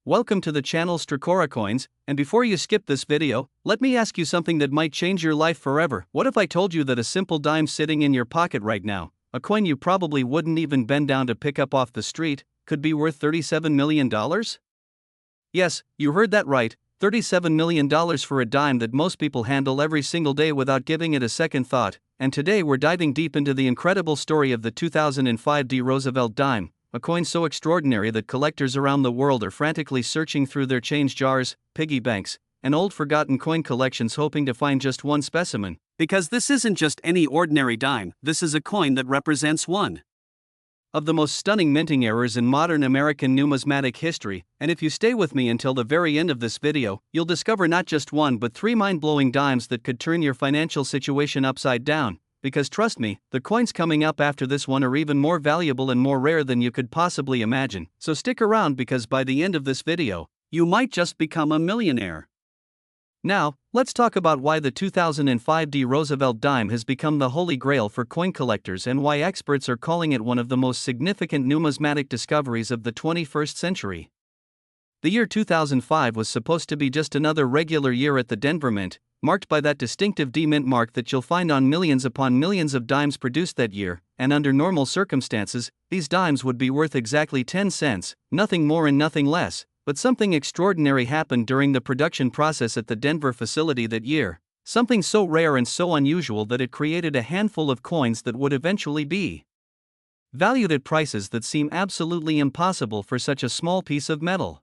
Welcome to the channel Stracora Coins, and before you skip this video, let me ask you something that might change your life forever. What if I told you that a simple dime sitting in your pocket right now, a coin you probably wouldn't even bend down to pick up off the street, could be worth $37 million? Yes, you heard that right, $37 million for a dime that most people handle every single day without giving it a second thought. And today we're diving deep into the incredible story of the 2005 Roosevelt Dime, a coin so extraordinary that collectors around the world are frantically searching through their change jars, piggy banks, and old forgotten coin collections hoping to find just one specimen. Because this isn't just any ordinary dime, this is a coin that represents one of the most stunning minting errors in modern American numismatic history, and if you stay with me until the very end of this video, you'll discover not just one but three mind-blowing dimes that could turn your financial situation upside down. Because trust me, the coins coming up after this one are even more valuable and more rare than you could possibly imagine. So stick around because by the end of this video, you might just become a millionaire. Now, let's talk about why the 2005 Roosevelt Dime has become the holy grail for coin collectors and why experts are calling it one of the most significant numismatic discoveries of the 21st century. The year 2005 was supposed to be just another regular year at the Denver Mint, marked by that distinctive D mint mark that you'll find on millions upon millions of dimes produced that year, and under normal circumstances, these dimes would be worth exactly 10 cents, nothing more and nothing less. But something extraordinary happened during the production process at the Denver facility that year, something so rare and so unusual that it created a handful of coins that would eventually be valued at prices that seem absolutely impossible for such a small piece of metal.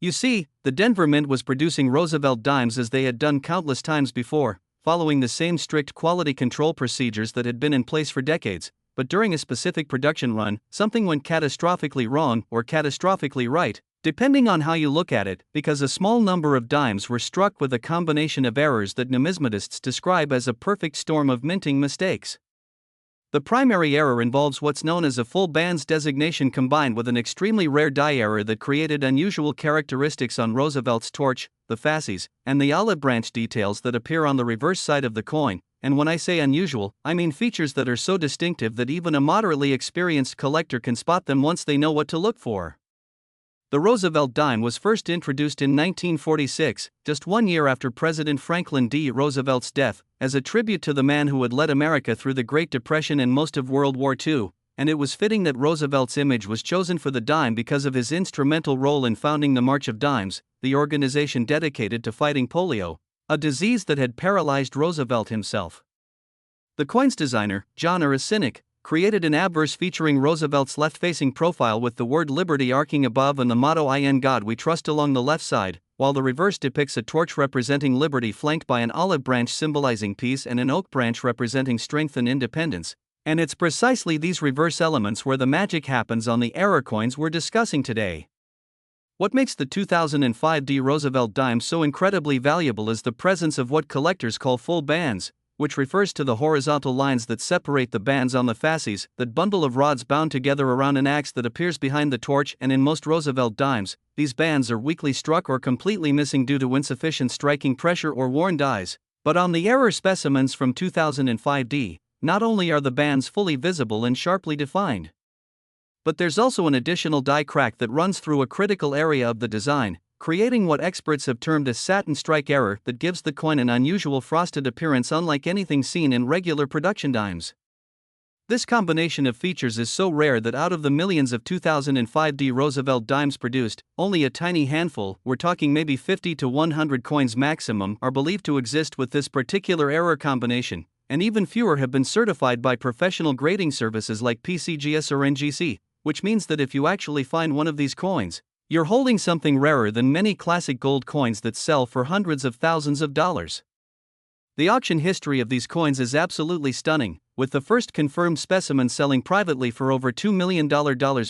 You see, the Denver Mint was producing Roosevelt dimes as they had done countless times before, following the same strict quality control procedures that had been in place for decades, but during a specific production run, something went catastrophically wrong or catastrophically right, depending on how you look at it, because a small number of dimes were struck with a combination of errors that numismatists describe as a perfect storm of minting mistakes. The primary error involves what's known as a full bands designation combined with an extremely rare die error that created unusual characteristics on Roosevelt's torch, the fasces, and the olive branch details that appear on the reverse side of the coin. And when I say unusual, I mean features that are so distinctive that even a moderately experienced collector can spot them once they know what to look for. The Roosevelt dime was first introduced in 1946, just 1 year after President Franklin D. Roosevelt's death, as a tribute to the man who had led America through the Great Depression and most of World War II, and it was fitting that Roosevelt's image was chosen for the dime because of his instrumental role in founding the March of Dimes, the organization dedicated to fighting polio, a disease that had paralyzed Roosevelt himself. The coin's designer, John R. Cynic, created an obverse featuring Roosevelt's left-facing profile with the word Liberty arcing above and the motto "In God We Trust" along the left side, while the reverse depicts a torch representing liberty flanked by an olive branch symbolizing peace and an oak branch representing strength and independence. And it's precisely these reverse elements where the magic happens on the error coins we're discussing today. What makes the 2005 Roosevelt Dime so incredibly valuable is the presence of what collectors call full bands, which refers to the horizontal lines that separate the bands on the fasces, that bundle of rods bound together around an axe that appears behind the torch. And in most Roosevelt dimes, these bands are weakly struck or completely missing due to insufficient striking pressure or worn dies. But on the error specimens from 2005 D, not only are the bands fully visible and sharply defined, but there's also an additional die crack that runs through a critical area of the design, creating what experts have termed a satin strike error that gives the coin an unusual frosted appearance unlike anything seen in regular production dimes. This combination of features is so rare that out of the millions of 2005 Roosevelt dimes produced, only a tiny handful, we're talking maybe 50 to 100 coins maximum, are believed to exist with this particular error combination, and even fewer have been certified by professional grading services like PCGS or NGC, which means that if you actually find one of these coins, you're holding something rarer than many classic gold coins that sell for hundreds of thousands of dollars. The auction history of these coins is absolutely stunning, with the first confirmed specimen selling privately for over $2 million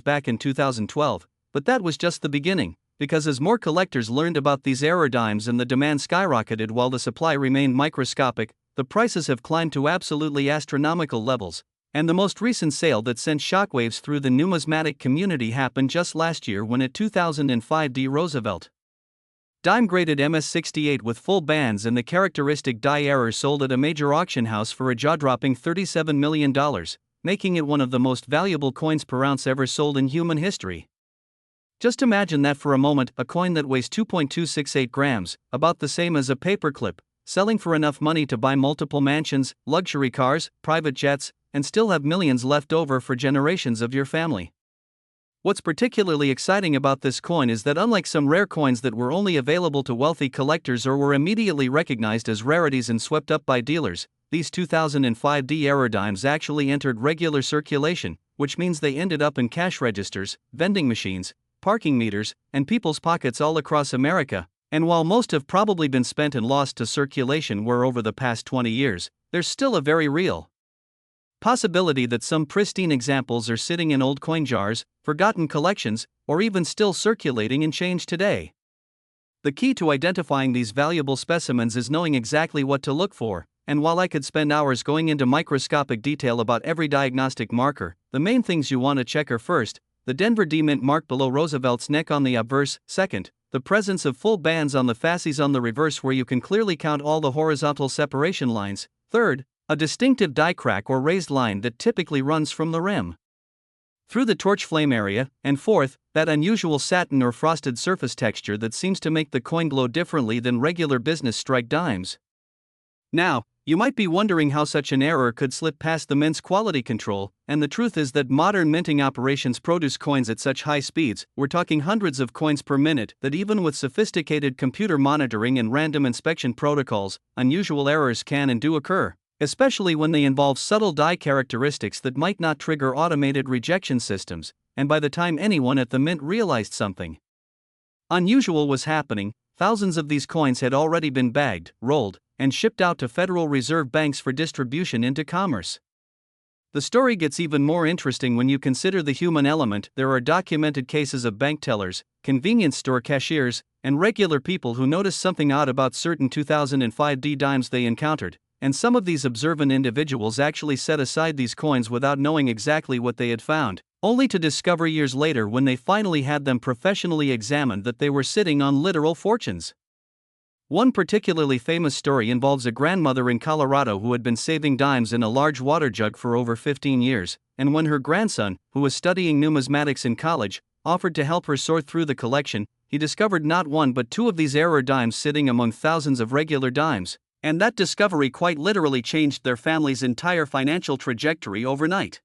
back in 2012, but that was just the beginning, because as more collectors learned about these error dimes and the demand skyrocketed while the supply remained microscopic, the prices have climbed to absolutely astronomical levels. And the most recent sale that sent shockwaves through the numismatic community happened just last year when a 2005 Roosevelt dime graded MS-68 with full bands and the characteristic die error sold at a major auction house for a jaw-dropping $37 million, making it one of the most valuable coins per ounce ever sold in human history. Just imagine that for a moment, a coin that weighs 2.268 grams, about the same as a paperclip, selling for enough money to buy multiple mansions, luxury cars, private jets, and still have millions left over for generations of your family. What's particularly exciting about this coin is that unlike some rare coins that were only available to wealthy collectors or were immediately recognized as rarities and swept up by dealers, these 2005 era dimes actually entered regular circulation, which means they ended up in cash registers, vending machines, parking meters, and people's pockets all across America. And while most have probably been spent and lost to circulation over the past 20 years, there's still a very real possibility that some pristine examples are sitting in old coin jars, forgotten collections, or even still circulating in change today. The key to identifying these valuable specimens is knowing exactly what to look for, and while I could spend hours going into microscopic detail about every diagnostic marker, the main things you want to check are first, the Denver D mint mark below Roosevelt's neck on the obverse, second, the presence of full bands on the fasces on the reverse where you can clearly count all the horizontal separation lines, third, a distinctive die crack or raised line that typically runs from the rim through the torch flame area, and fourth, that unusual satin or frosted surface texture that seems to make the coin glow differently than regular business strike dimes. Now, you might be wondering how such an error could slip past the mint's quality control, and the truth is that modern minting operations produce coins at such high speeds, we're talking hundreds of coins per minute, that even with sophisticated computer monitoring and random inspection protocols, unusual errors can and do occur, especially when they involve subtle die characteristics that might not trigger automated rejection systems, and by the time anyone at the mint realized something unusual was happening, thousands of these coins had already been bagged, rolled, and shipped out to Federal Reserve banks for distribution into commerce. The story gets even more interesting when you consider the human element. There are documented cases of bank tellers, convenience store cashiers, and regular people who noticed something odd about certain 2005 D dimes they encountered, and some of these observant individuals actually set aside these coins without knowing exactly what they had found, only to discover years later when they finally had them professionally examined that they were sitting on literal fortunes. One particularly famous story involves a grandmother in Colorado who had been saving dimes in a large water jug for over 15 years, and when her grandson, who was studying numismatics in college, offered to help her sort through the collection, he discovered not one but two of these error dimes sitting among thousands of regular dimes, and that discovery quite literally changed their family's entire financial trajectory overnight.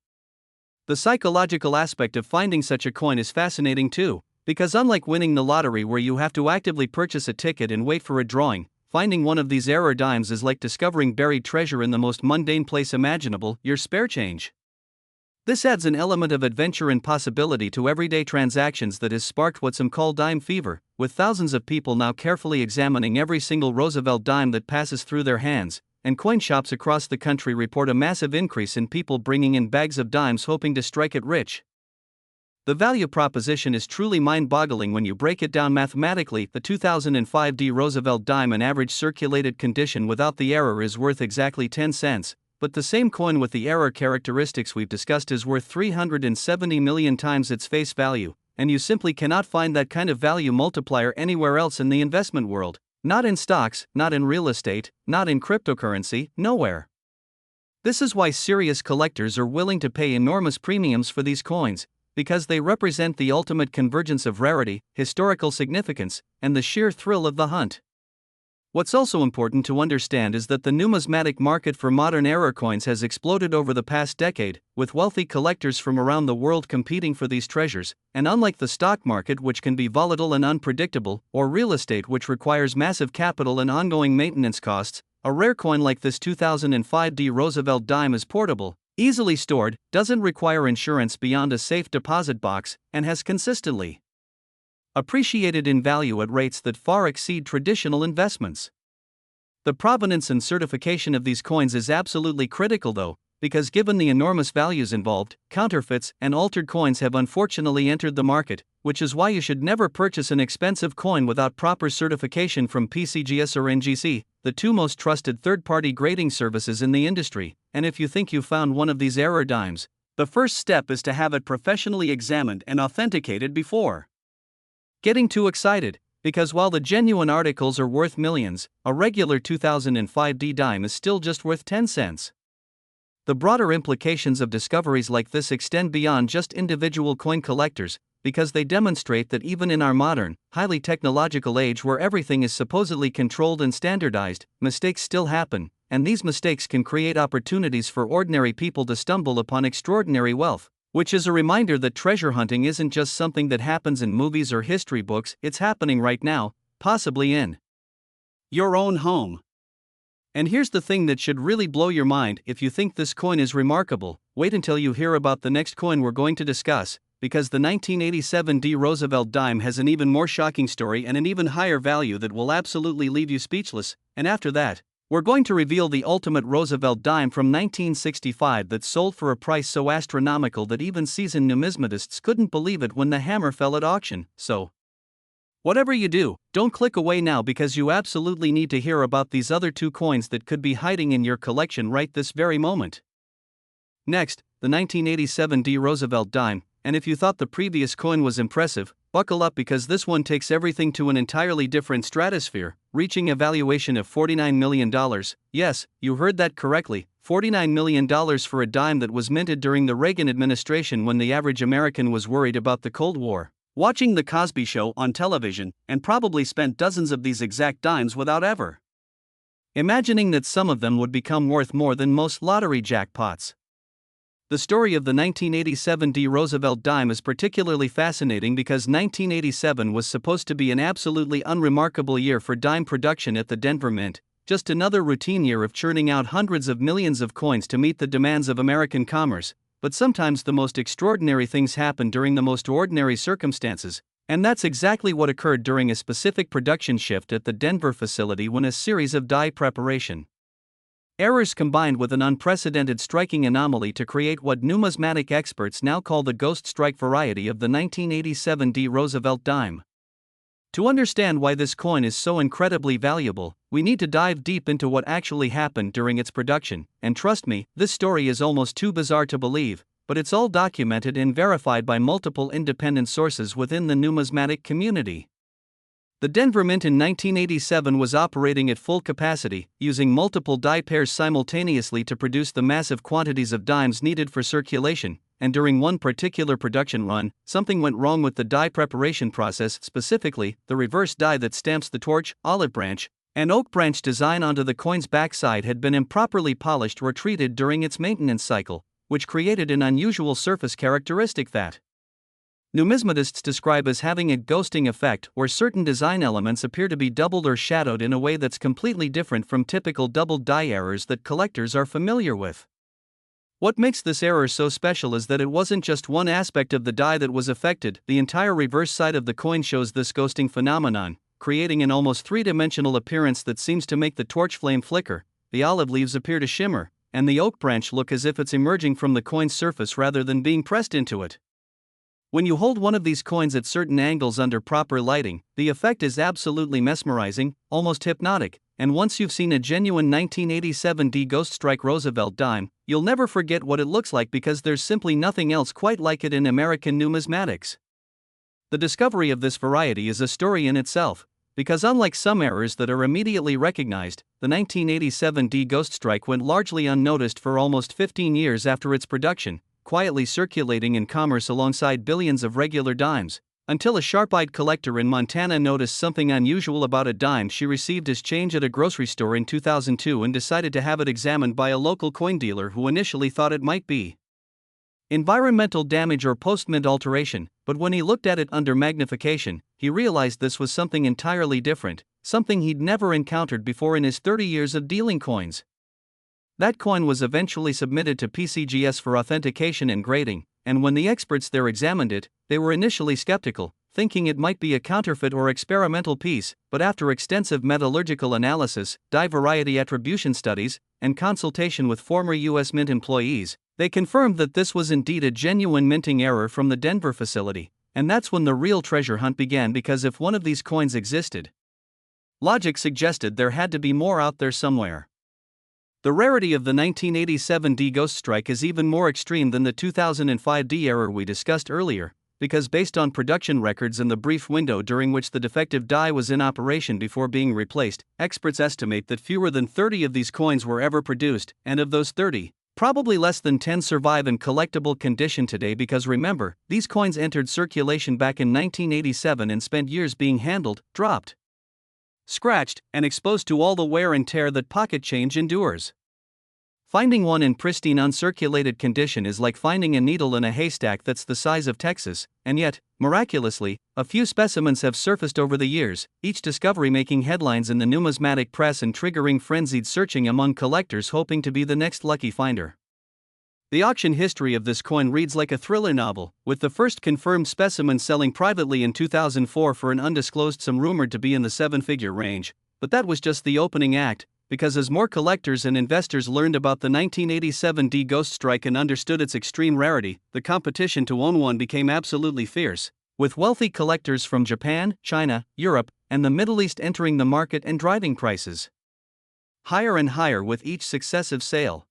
The psychological aspect of finding such a coin is fascinating too, because unlike winning the lottery where you have to actively purchase a ticket and wait for a drawing, finding one of these error dimes is like discovering buried treasure in the most mundane place imaginable, your spare change. This adds an element of adventure and possibility to everyday transactions that has sparked what some call dime fever, with thousands of people now carefully examining every single Roosevelt dime that passes through their hands, and coin shops across the country report a massive increase in people bringing in bags of dimes hoping to strike it rich. The value proposition is truly mind-boggling when you break it down mathematically. The 2005 D Roosevelt dime in average circulated condition without the error is worth exactly 10 cents, but the same coin with the error characteristics we've discussed is worth 370 million times its face value, and you simply cannot find that kind of value multiplier anywhere else in the investment world. Not in stocks, not in real estate, not in cryptocurrency, nowhere. This is why serious collectors are willing to pay enormous premiums for these coins, because they represent the ultimate convergence of rarity, historical significance, and the sheer thrill of the hunt. What's also important to understand is that the numismatic market for modern error coins has exploded over the past decade, with wealthy collectors from around the world competing for these treasures, and unlike the stock market, which can be volatile and unpredictable, or real estate, which requires massive capital and ongoing maintenance costs, a rare coin like this 2005 D Roosevelt dime is portable, easily stored, doesn't require insurance beyond a safe deposit box, and has consistently appreciated in value at rates that far exceed traditional investments. The provenance and certification of these coins is absolutely critical though, because given the enormous values involved, counterfeits and altered coins have unfortunately entered the market, which is why you should never purchase an expensive coin without proper certification from PCGS or NGC, the two most trusted third-party grading services in the industry. And if you think you found one of these error dimes, the first step is to have it professionally examined and authenticated before getting too excited, because while the genuine articles are worth millions, a regular 2005 D dime is still just worth 10 cents. The broader implications of discoveries like this extend beyond just individual coin collectors, because they demonstrate that even in our modern, highly technological age where everything is supposedly controlled and standardized, mistakes still happen, and these mistakes can create opportunities for ordinary people to stumble upon extraordinary wealth, which is a reminder that treasure hunting isn't just something that happens in movies or history books, it's happening right now, possibly in your own home. And here's the thing that should really blow your mind: if you think this coin is remarkable, wait until you hear about the next coin we're going to discuss, because the 1987 Roosevelt Dime has an even more shocking story and an even higher value that will absolutely leave you speechless. And after that, we're going to reveal the ultimate Roosevelt Dime from 1965 that sold for a price so astronomical that even seasoned numismatists couldn't believe it when the hammer fell at auction. So, whatever you do, don't click away now, because you absolutely need to hear about these other two coins that could be hiding in your collection right this very moment. Next, the 1987 Roosevelt Dime, and if you thought the previous coin was impressive, buckle up, because this one takes everything to an entirely different stratosphere, reaching a valuation of $49 million. Yes, you heard that correctly, $49 million for a dime that was minted during the Reagan administration when the average American was worried about the Cold War, watching The Cosby Show on television, and probably spent dozens of these exact dimes without ever imagining that some of them would become worth more than most lottery jackpots. The story of the 1987 Roosevelt Dime is particularly fascinating because 1987 was supposed to be an absolutely unremarkable year for dime production at the Denver Mint, just another routine year of churning out hundreds of millions of coins to meet the demands of American commerce. But sometimes the most extraordinary things happen during the most ordinary circumstances, and that's exactly what occurred during a specific production shift at the Denver facility when a series of die preparation errors combined with an unprecedented striking anomaly to create what numismatic experts now call the ghost strike variety of the 1987 Roosevelt Dime. To understand why this coin is so incredibly valuable, we need to dive deep into what actually happened during its production, and trust me, this story is almost too bizarre to believe, but it's all documented and verified by multiple independent sources within the numismatic community. The Denver Mint in 1987 was operating at full capacity, using multiple die pairs simultaneously to produce the massive quantities of dimes needed for circulation, and during one particular production run, something went wrong with the die preparation process, specifically, the reverse die that stamps the torch, olive branch, and oak branch design onto the coin's backside had been improperly polished or treated during its maintenance cycle, which created an unusual surface characteristic that numismatists describe as having a ghosting effect, where certain design elements appear to be doubled or shadowed in a way that's completely different from typical doubled die errors that collectors are familiar with. What makes this error so special is that it wasn't just one aspect of the die that was affected. The entire reverse side of the coin shows this ghosting phenomenon, creating an almost three-dimensional appearance that seems to make the torch flame flicker, the olive leaves appear to shimmer, and the oak branch look as if it's emerging from the coin's surface rather than being pressed into it. When you hold one of these coins at certain angles under proper lighting, the effect is absolutely mesmerizing, almost hypnotic, and once you've seen a genuine 1987 Ghost Strike Roosevelt Dime, you'll never forget what it looks like, because there's simply nothing else quite like it in American numismatics. The discovery of this variety is a story in itself, because unlike some errors that are immediately recognized, the 1987 Ghost Strike went largely unnoticed for almost 15 years after its production, quietly circulating in commerce alongside billions of regular dimes, until a sharp-eyed collector in Montana noticed something unusual about a dime she received as change at a grocery store in 2002 and decided to have it examined by a local coin dealer who initially thought it might be environmental damage or post-mint alteration, but when he looked at it under magnification, he realized this was something entirely different, something he'd never encountered before in his 30 years of dealing coins. That coin was eventually submitted to PCGS for authentication and grading, and when the experts there examined it, they were initially skeptical, thinking it might be a counterfeit or experimental piece, but after extensive metallurgical analysis, die variety attribution studies, and consultation with former U.S. Mint employees, they confirmed that this was indeed a genuine minting error from the Denver facility, and that's when the real treasure hunt began, because if one of these coins existed, logic suggested there had to be more out there somewhere. The rarity of the 1987 Ghost Strike is even more extreme than the 2005 error we discussed earlier, because based on production records and the brief window during which the defective die was in operation before being replaced, experts estimate that fewer than 30 of these coins were ever produced, and of those 30, Probably less than 10 survive in collectible condition today because remember, these coins entered circulation back in 1987 and spent years being handled, dropped, scratched, and exposed to all the wear and tear that pocket change endures. Finding one in pristine uncirculated condition is like finding a needle in a haystack that's the size of Texas, and yet, miraculously, a few specimens have surfaced over the years, each discovery making headlines in the numismatic press and triggering frenzied searching among collectors hoping to be the next lucky finder. The auction history of this coin reads like a thriller novel, with the first confirmed specimen selling privately in 2004 for an undisclosed sum rumored to be in the seven-figure range, but that was just the opening act, because as more collectors and investors learned about the 1987 D Ghost Strike and understood its extreme rarity, the competition to own one became absolutely fierce, with wealthy collectors from Japan, China, Europe, and the Middle East entering the market and driving prices higher and higher with each successive sale.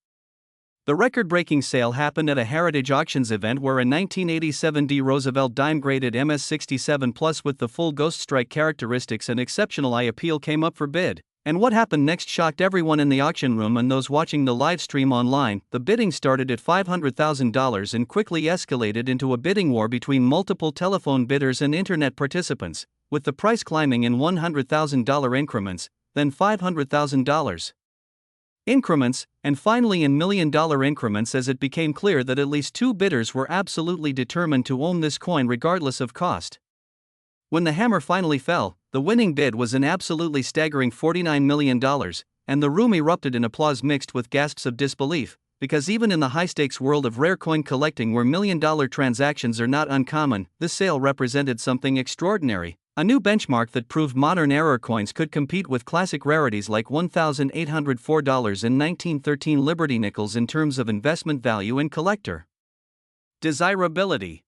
The record-breaking sale happened at a Heritage Auctions event where a 1987 D Roosevelt Dime graded MS67 Plus with the full Ghost Strike characteristics and exceptional eye appeal came up for bid. And what happened next shocked everyone in the auction room and those watching the live stream online. The bidding started at $500,000 and quickly escalated into a bidding war between multiple telephone bidders and internet participants, with the price climbing in $100,000 increments, then $500,000 increments, and finally in million-dollar increments as it became clear that at least two bidders were absolutely determined to own this coin regardless of cost. When the hammer finally fell, the winning bid was an absolutely staggering $49 million, and the room erupted in applause mixed with gasps of disbelief, because even in the high-stakes world of rare coin collecting where million-dollar transactions are not uncommon, this sale represented something extraordinary, a new benchmark that proved modern error coins could compete with classic rarities like $1,804 in 1913 Liberty nickels in terms of investment value and collector desirability.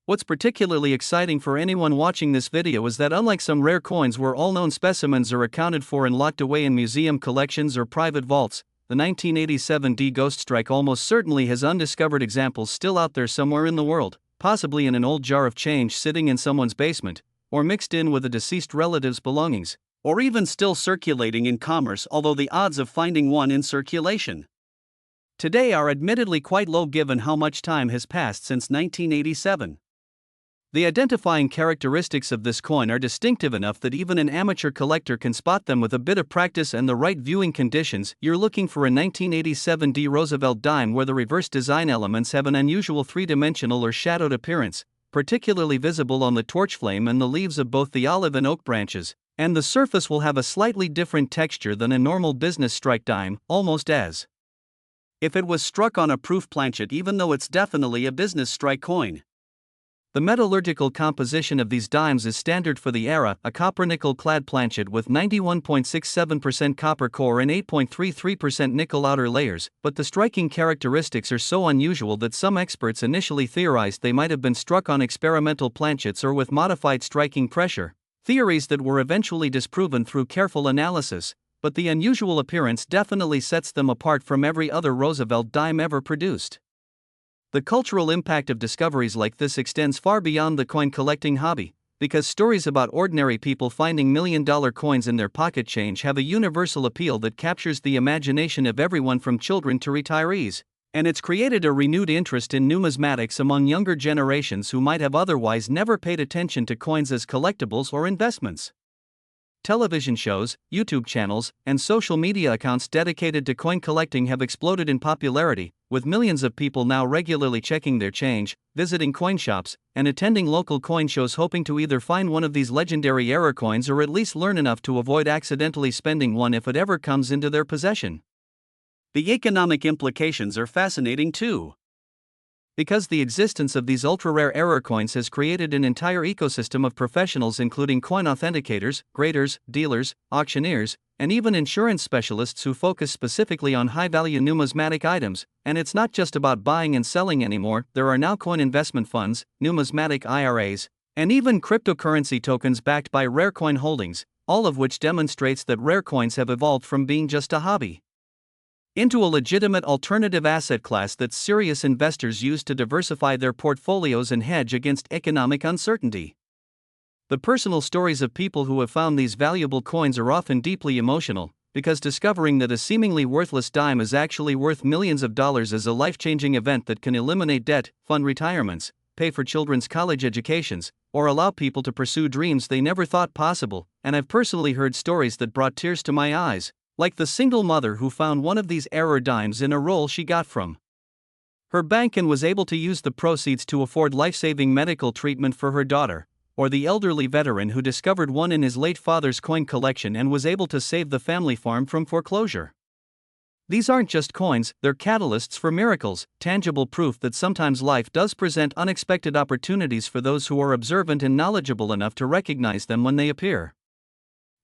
What's particularly exciting for anyone watching this video is that unlike some rare coins where all known specimens are accounted for and locked away in museum collections or private vaults, the 1987 D Ghost Strike almost certainly has undiscovered examples still out there somewhere in the world, possibly in an old jar of change sitting in someone's basement, or mixed in with a deceased relative's belongings, or even still circulating in commerce, although the odds of finding one in circulation today are admittedly quite low given how much time has passed since 1987. The identifying characteristics of this coin are distinctive enough that even an amateur collector can spot them with a bit of practice and the right viewing conditions. You're looking for a 1987 D Roosevelt Dime where the reverse design elements have an unusual three-dimensional or shadowed appearance, particularly visible on the torch flame and the leaves of both the olive and oak branches, and the surface will have a slightly different texture than a normal business strike dime, almost as if it was struck on a proof planchet even though it's definitely a business strike coin. The metallurgical composition of these dimes is standard for the era, a copper-nickel clad planchet with 91.67% copper core and 8.33% nickel outer layers, but the striking characteristics are so unusual that some experts initially theorized they might have been struck on experimental planchets or with modified striking pressure, theories that were eventually disproven through careful analysis, but the unusual appearance definitely sets them apart from every other Roosevelt dime ever produced. The cultural impact of discoveries like this extends far beyond the coin collecting hobby, because stories about ordinary people finding million-dollar coins in their pocket change have a universal appeal that captures the imagination of everyone from children to retirees, and it's created a renewed interest in numismatics among younger generations who might have otherwise never paid attention to coins as collectibles or investments. Television shows, YouTube channels, and social media accounts dedicated to coin collecting have exploded in popularity, with millions of people now regularly checking their change, visiting coin shops, and attending local coin shows hoping to either find one of these legendary error coins or at least learn enough to avoid accidentally spending one if it ever comes into their possession. The economic implications are fascinating too. Because the existence of these ultra-rare error coins has created an entire ecosystem of professionals including coin authenticators, graders, dealers, auctioneers, and even insurance specialists who focus specifically on high-value numismatic items, and it's not just about buying and selling anymore. There are now coin investment funds, numismatic IRAs, and even cryptocurrency tokens backed by rare coin holdings, all of which demonstrates that rare coins have evolved from being just a hobby into a legitimate alternative asset class that serious investors use to diversify their portfolios and hedge against economic uncertainty. The personal stories of people who have found these valuable coins are often deeply emotional, because discovering that a seemingly worthless dime is actually worth millions of dollars is a life-changing event that can eliminate debt, fund retirements, pay for children's college educations, or allow people to pursue dreams they never thought possible. And I've personally heard stories that brought tears to my eyes, like the single mother who found one of these error dimes in a roll she got from her bank and was able to use the proceeds to afford life-saving medical treatment for her daughter, or the elderly veteran who discovered one in his late father's coin collection and was able to save the family farm from foreclosure. These aren't just coins, they're catalysts for miracles, tangible proof that sometimes life does present unexpected opportunities for those who are observant and knowledgeable enough to recognize them when they appear.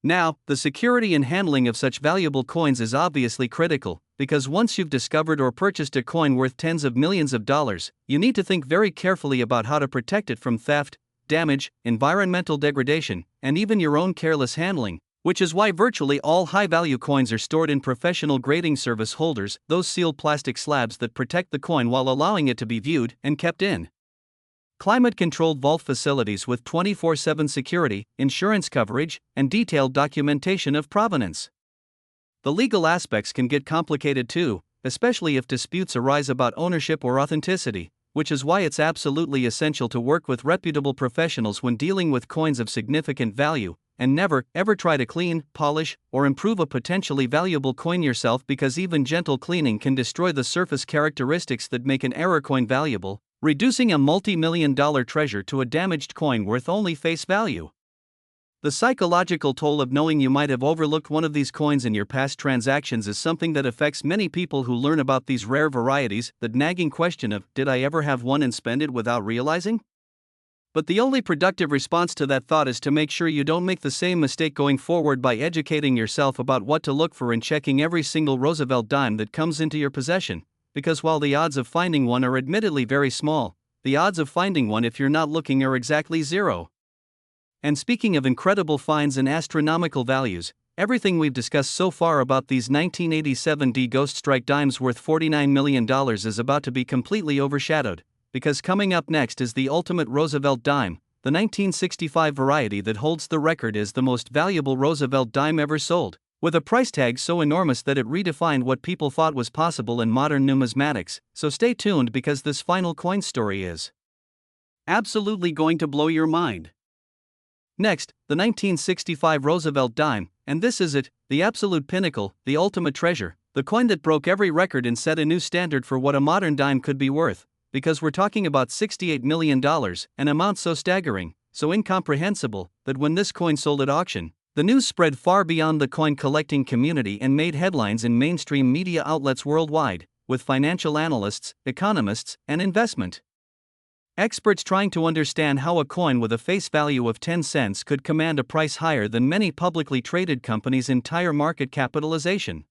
Now, the security and handling of such valuable coins is obviously critical, because once you've discovered or purchased a coin worth tens of millions of dollars, you need to think very carefully about how to protect it from theft, damage, environmental degradation, and even your own careless handling, which is why virtually all high-value coins are stored in professional grading service holders, those sealed plastic slabs that protect the coin while allowing it to be viewed and kept in climate-controlled vault facilities with 24/7 security, insurance coverage, and detailed documentation of provenance. The legal aspects can get complicated too, especially if disputes arise about ownership or authenticity, which is why it's absolutely essential to work with reputable professionals when dealing with coins of significant value, and never, ever try to clean, polish, or improve a potentially valuable coin yourself, because even gentle cleaning can destroy the surface characteristics that make an error coin valuable, reducing a multi-million-dollar treasure to a damaged coin worth only face value. The psychological toll of knowing you might have overlooked one of these coins in your past transactions is something that affects many people who learn about these rare varieties, the nagging question of, did I ever have one and spend it without realizing? But the only productive response to that thought is to make sure you don't make the same mistake going forward by educating yourself about what to look for and checking every single Roosevelt dime that comes into your possession, because while the odds of finding one are admittedly very small, the odds of finding one if you're not looking are exactly zero. And speaking of incredible finds and astronomical values, everything we've discussed so far about these 1987 D Ghost Strike dimes worth $49 million is about to be completely overshadowed, because coming up next is the ultimate Roosevelt dime, the 1965 variety that holds the record as the most valuable Roosevelt dime ever sold, with a price tag so enormous that it redefined what people thought was possible in modern numismatics. So stay tuned, because this final coin story is absolutely going to blow your mind. Next, the 1965 Roosevelt Dime, and this is it, the absolute pinnacle, the ultimate treasure, the coin that broke every record and set a new standard for what a modern dime could be worth, because we're talking about $68 million, an amount so staggering, so incomprehensible, that when this coin sold at auction, the news spread far beyond the coin collecting community and made headlines in mainstream media outlets worldwide, with financial analysts, economists, and investment experts trying to understand how a coin with a face value of 10 cents could command a price higher than many publicly traded companies' entire market capitalization.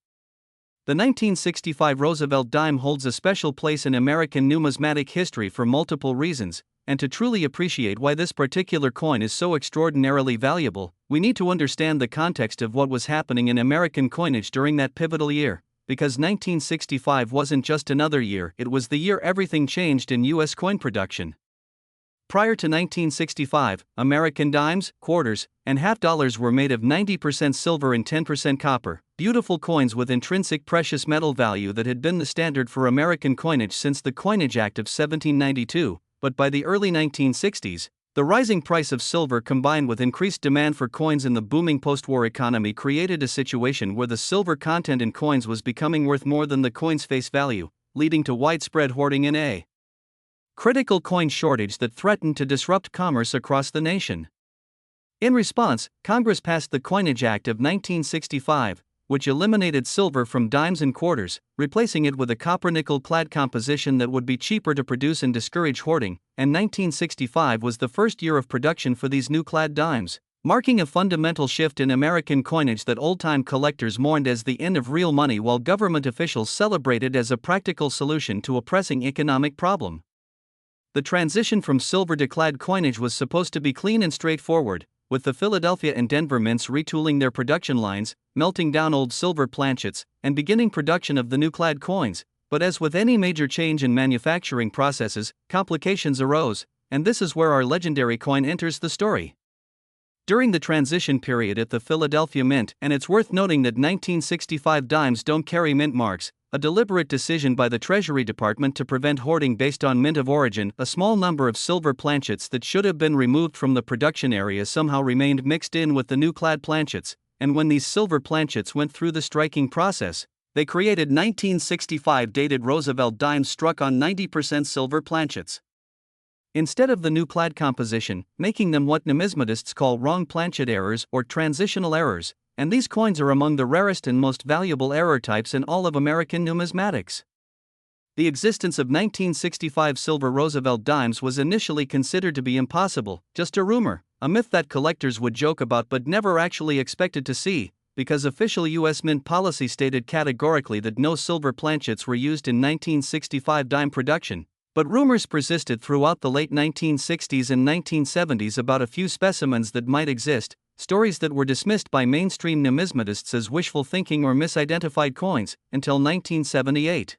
The 1965 Roosevelt dime holds a special place in American numismatic history for multiple reasons, and to truly appreciate why this particular coin is so extraordinarily valuable, we need to understand the context of what was happening in American coinage during that pivotal year. Because 1965 wasn't just another year, it was the year everything changed in U.S. coin production. Prior to 1965, American dimes, quarters, and half dollars were made of 90% silver and 10% copper, beautiful coins with intrinsic precious metal value that had been the standard for American coinage since the Coinage Act of 1792, but by the early 1960s, the rising price of silver combined with increased demand for coins in the booming post-war economy created a situation where the silver content in coins was becoming worth more than the coin's face value, leading to widespread hoarding and a critical coin shortage that threatened to disrupt commerce across the nation. In response, Congress passed the Coinage Act of 1965, which eliminated silver from dimes and quarters, replacing it with a copper-nickel clad composition that would be cheaper to produce and discourage hoarding, and 1965 was the first year of production for these new clad dimes, marking a fundamental shift in American coinage that old-time collectors mourned as the end of real money while government officials celebrated as a practical solution to a pressing economic problem. The transition from silver to clad coinage was supposed to be clean and straightforward, with the Philadelphia and Denver mints retooling their production lines, melting down old silver planchets, and beginning production of the new clad coins. But as with any major change in manufacturing processes, complications arose, and this is where our legendary coin enters the story. during the transition period at the Philadelphia Mint, and it's worth noting that 1965 dimes don't carry mint marks, a deliberate decision by the Treasury Department to prevent hoarding based on mint of origin. A small number of silver planchets that should have been removed from the production area somehow remained mixed in with the new clad planchets, and when these silver planchets went through the striking process, they created 1965 dated Roosevelt dimes struck on 90% silver planchets, instead of the new clad composition, making them what numismatists call wrong planchet errors or transitional errors, and these coins are among the rarest and most valuable error types in all of American numismatics. The existence of 1965 silver Roosevelt dimes was initially considered to be impossible, just a rumor, a myth that collectors would joke about but never actually expected to see, because official U.S. Mint policy stated categorically that no silver planchets were used in 1965 dime production. But rumors persisted throughout the late 1960s and 1970s about a few specimens that might exist, stories that were dismissed by mainstream numismatists as wishful thinking or misidentified coins, until 1978.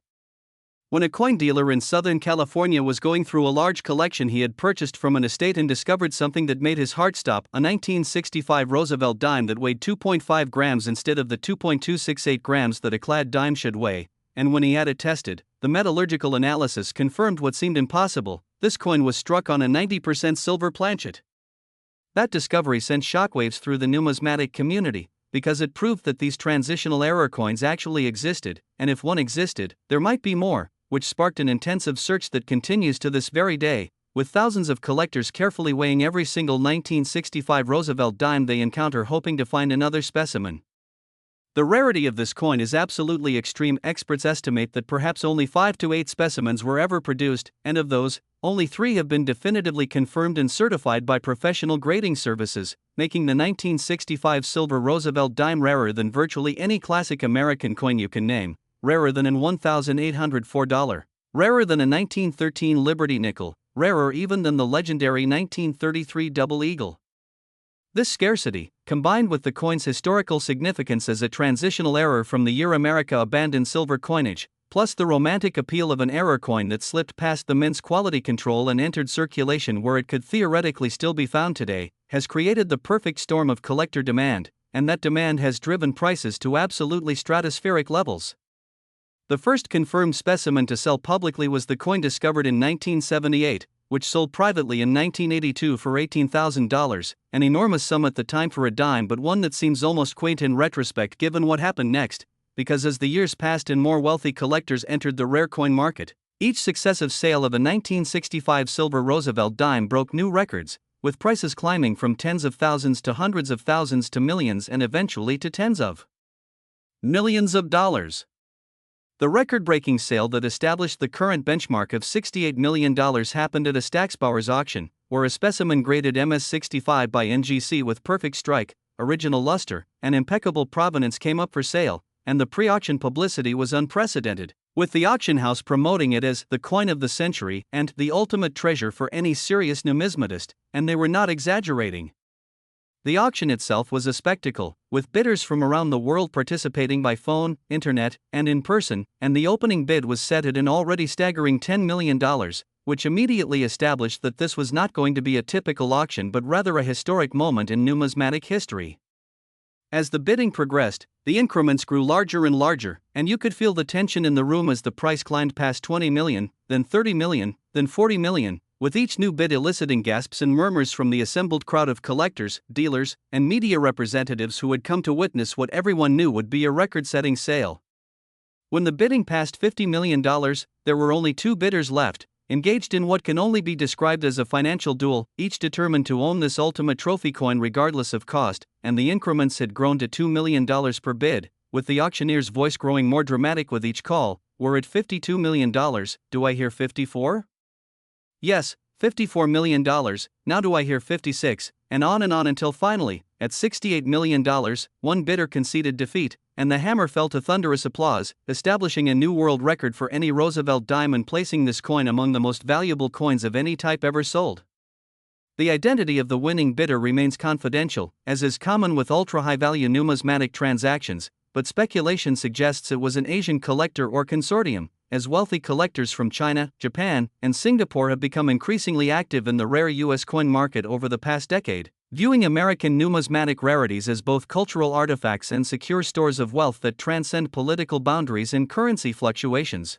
When a coin dealer in Southern California was going through a large collection he had purchased from an estate and discovered something that made his heart stop, a 1965 Roosevelt dime that weighed 2.5 grams instead of the 2.268 grams that a clad dime should weigh, and when he had it tested, the metallurgical analysis confirmed what seemed impossible: this coin was struck on a 90% silver planchet. That discovery sent shockwaves through the numismatic community, because it proved that these transitional error coins actually existed, and if one existed, there might be more, which sparked an intensive search that continues to this very day, with thousands of collectors carefully weighing every single 1965 Roosevelt dime they encounter hoping to find another specimen. The rarity of this coin is absolutely extreme. Experts estimate that perhaps only 5 to 8 specimens were ever produced, and of those, only 3 have been definitively confirmed and certified by professional grading services, making the 1965 silver Roosevelt dime rarer than virtually any classic American coin you can name, rarer than an $1,804, rarer than a 1913 Liberty nickel, rarer even than the legendary 1933 Double Eagle. This scarcity, combined with the coin's historical significance as a transitional error from the year America abandoned silver coinage, plus the romantic appeal of an error coin that slipped past the mint's quality control and entered circulation where it could theoretically still be found today, has created the perfect storm of collector demand, and that demand has driven prices to absolutely stratospheric levels. The first confirmed specimen to sell publicly was the coin discovered in 1978, which sold privately in 1982 for $18,000, an enormous sum at the time for a dime, but one that seems almost quaint in retrospect given what happened next, because as the years passed and more wealthy collectors entered the rare coin market, each successive sale of a 1965 silver Roosevelt dime broke new records, with prices climbing from tens of thousands to hundreds of thousands to millions and eventually to tens of millions of dollars. The record-breaking sale that established the current benchmark of $68 million happened at a Stacksbauer's auction, where a specimen graded MS65 by NGC with perfect strike, original luster, and impeccable provenance came up for sale, and the pre-auction publicity was unprecedented, with the auction house promoting it as the coin of the century and the ultimate treasure for any serious numismatist, and they were not exaggerating. The auction itself was a spectacle, with bidders from around the world participating by phone, internet, and in person, and the opening bid was set at an already staggering $10 million, which immediately established that this was not going to be a typical auction but rather a historic moment in numismatic history. As the bidding progressed, the increments grew larger and larger, and you could feel the tension in the room as the price climbed past $20 million, then $30 million, then $40 million, with each new bid eliciting gasps and murmurs from the assembled crowd of collectors, dealers, and media representatives who had come to witness what everyone knew would be a record-setting sale. When the bidding passed $50 million, there were only 2 bidders left, engaged in what can only be described as a financial duel, each determined to own this ultimate trophy coin regardless of cost, and the increments had grown to $2 million per bid, with the auctioneer's voice growing more dramatic with each call. We're at $52 million, do I hear 54? Yes, $54 million, now do I hear 56, and on until finally, at $68 million, one bidder conceded defeat, and the hammer fell to thunderous applause, establishing a new world record for any Roosevelt dime and placing this coin among the most valuable coins of any type ever sold. The identity of the winning bidder remains confidential, as is common with ultra-high-value numismatic transactions, but speculation suggests it was an Asian collector or consortium, as wealthy collectors from China, Japan, and Singapore have become increasingly active in the rare U.S. coin market over the past decade. viewing American numismatic rarities as both cultural artifacts and secure stores of wealth that transcend political boundaries and currency fluctuations.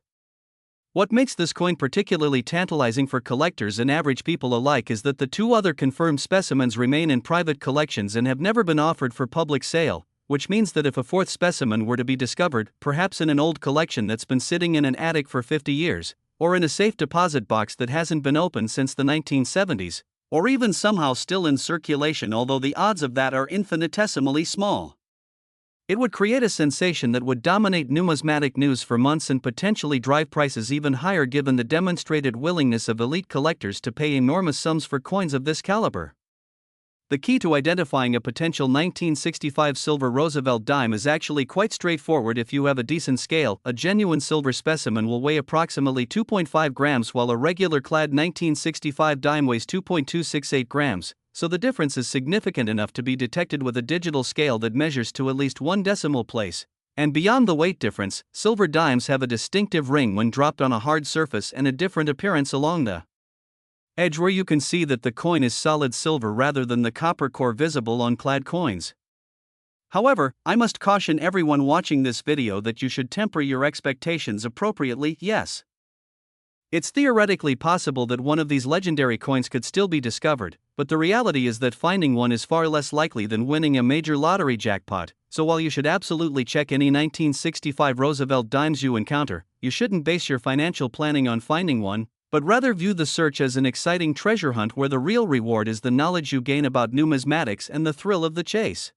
What makes this coin particularly tantalizing for collectors and average people alike is that the two other confirmed specimens remain in private collections and have never been offered for public sale, which means that if a fourth specimen were to be discovered, perhaps in an old collection that's been sitting in an attic for 50 years, or in a safe deposit box that hasn't been opened since the 1970s, or even somehow still in circulation, although the odds of that are infinitesimally small, it would create a sensation that would dominate numismatic news for months and potentially drive prices even higher given the demonstrated willingness of elite collectors to pay enormous sums for coins of this caliber. The key to identifying a potential 1965 Silver Roosevelt Dime is actually quite straightforward if you have a decent scale. A genuine silver specimen will weigh approximately 2.5 grams while a regular clad 1965 dime weighs 2.268 grams. So the difference is significant enough to be detected with a digital scale that measures to at least 1 decimal place. And beyond the weight difference, silver dimes have a distinctive ring when dropped on a hard surface and a different appearance along the edge where you can see that the coin is solid silver rather than the copper core visible on clad coins. However, I must caution everyone watching this video that you should temper your expectations appropriately. Yes, it's theoretically possible that one of these legendary coins could still be discovered, but the reality is that finding one is far less likely than winning a major lottery jackpot. So while you should absolutely check any 1965 Roosevelt dimes you encounter, you shouldn't base your financial planning on finding one, but rather view the search as an exciting treasure hunt where the real reward is the knowledge you gain about numismatics and the thrill of the chase.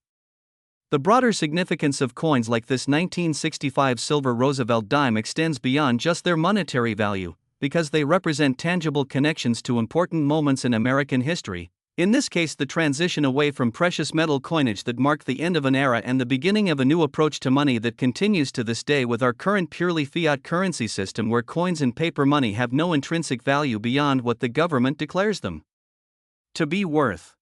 The broader significance of coins like this 1965 Silver Roosevelt dime extends beyond just their monetary value, because they represent tangible connections to important moments in American history, in this case the transition away from precious metal coinage that marked the end of an era and the beginning of a new approach to money that continues to this day with our current purely fiat currency system where coins and paper money have no intrinsic value beyond what the government declares them to be worth.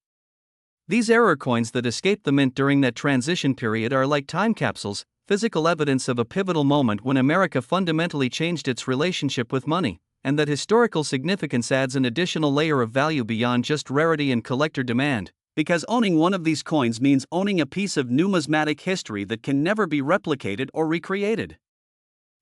These error coins that escaped the mint during that transition period are like time capsules, physical evidence of a pivotal moment when America fundamentally changed its relationship with money, and that historical significance adds an additional layer of value beyond just rarity and collector demand, because owning one of these coins means owning a piece of numismatic history that can never be replicated or recreated.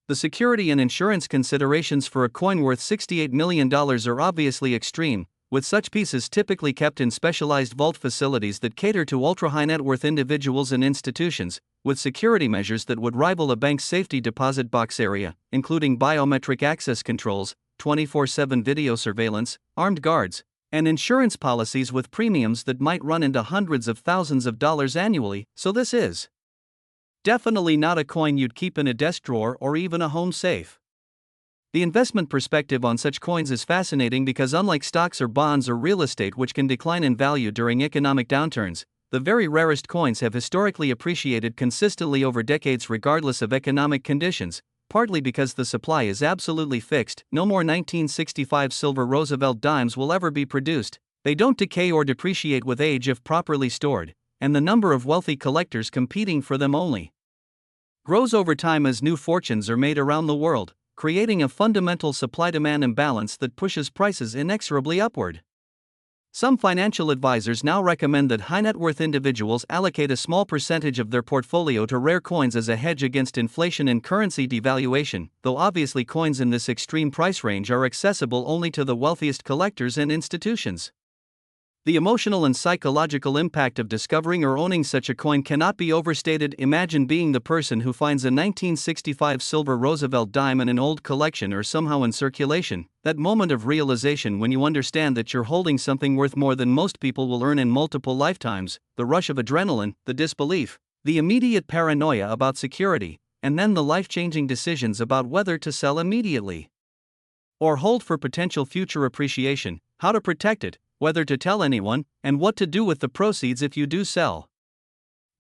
The security and insurance considerations for a coin worth $68 million are obviously extreme, with such pieces typically kept in specialized vault facilities that cater to ultra-high net worth individuals and institutions, with security measures that would rival a bank's safety deposit box area, including biometric access controls, 24/7 video surveillance, armed guards, and insurance policies with premiums that might run into hundreds of thousands of dollars annually. So this is definitely not a coin you'd keep in a desk drawer or even a home safe. The investment perspective on such coins is fascinating because unlike stocks or bonds or real estate which can decline in value during economic downturns, the very rarest coins have historically appreciated consistently over decades regardless of economic conditions, partly because the supply is absolutely fixed. No more 1965 Silver Roosevelt dimes will ever be produced, they don't decay or depreciate with age if properly stored, and the number of wealthy collectors competing for them only grows over time as new fortunes are made around the world, creating a fundamental supply-demand imbalance that pushes prices inexorably upward. Some financial advisors now recommend that high-net-worth individuals allocate a small percentage of their portfolio to rare coins as a hedge against inflation and currency devaluation, though obviously coins in this extreme price range are accessible only to the wealthiest collectors and institutions. The emotional and psychological impact of discovering or owning such a coin cannot be overstated. Imagine being the person who finds a 1965 Silver Roosevelt dime in an old collection or somehow in circulation, that moment of realization when you understand that you're holding something worth more than most people will earn in multiple lifetimes, the rush of adrenaline, the disbelief, the immediate paranoia about security, and then the life-changing decisions about whether to sell immediately or hold for potential future appreciation, how to protect it, whether to tell anyone, and what to do with the proceeds if you do sell.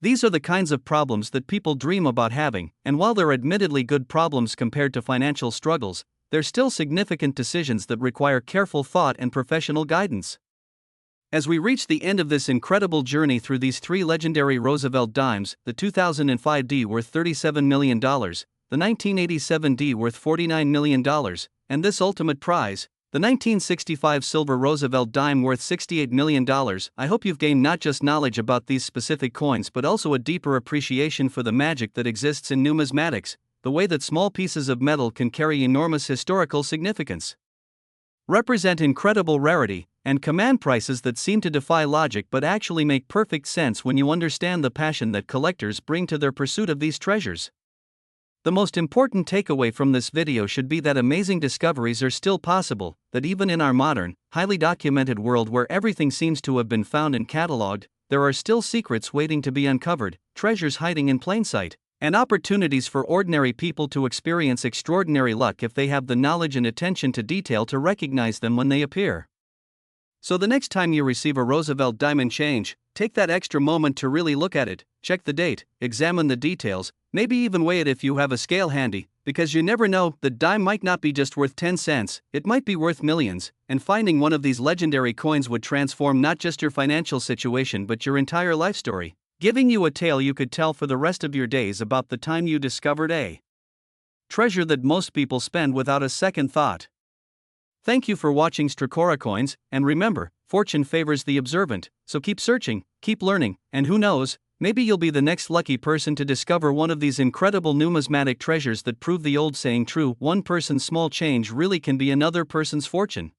These are the kinds of problems that people dream about having, and while they're admittedly good problems compared to financial struggles, they're still significant decisions that require careful thought and professional guidance. As we reach the end of this incredible journey through these three legendary Roosevelt dimes, the 2005 D worth $37 million, the 1987 D worth $49 million, and this ultimate prize, The 1965 Silver Roosevelt Dime worth $68 million. I hope you've gained not just knowledge about these specific coins but also a deeper appreciation for the magic that exists in numismatics, the way that small pieces of metal can carry enormous historical significance, represent incredible rarity, and command prices that seem to defy logic but actually make perfect sense when you understand the passion that collectors bring to their pursuit of these treasures. The most important takeaway from this video should be that amazing discoveries are still possible, that even in our modern, highly documented world where everything seems to have been found and cataloged, there are still secrets waiting to be uncovered, treasures hiding in plain sight, and opportunities for ordinary people to experience extraordinary luck if they have the knowledge and attention to detail to recognize them when they appear. So the next time you receive a Roosevelt diamond change, take that extra moment to really look at it, check the date, examine the details, maybe even weigh it if you have a scale handy, because you never know, the dime might not be just worth 10 cents, it might be worth millions, and finding one of these legendary coins would transform not just your financial situation but your entire life story, giving you a tale you could tell for the rest of your days about the time you discovered a treasure that most people spend without a second thought. Thank you for watching Stracora Coins, and remember, fortune favors the observant, so keep searching, keep learning, and who knows, maybe you'll be the next lucky person to discover one of these incredible numismatic treasures that prove the old saying true: one person's small change really can be another person's fortune.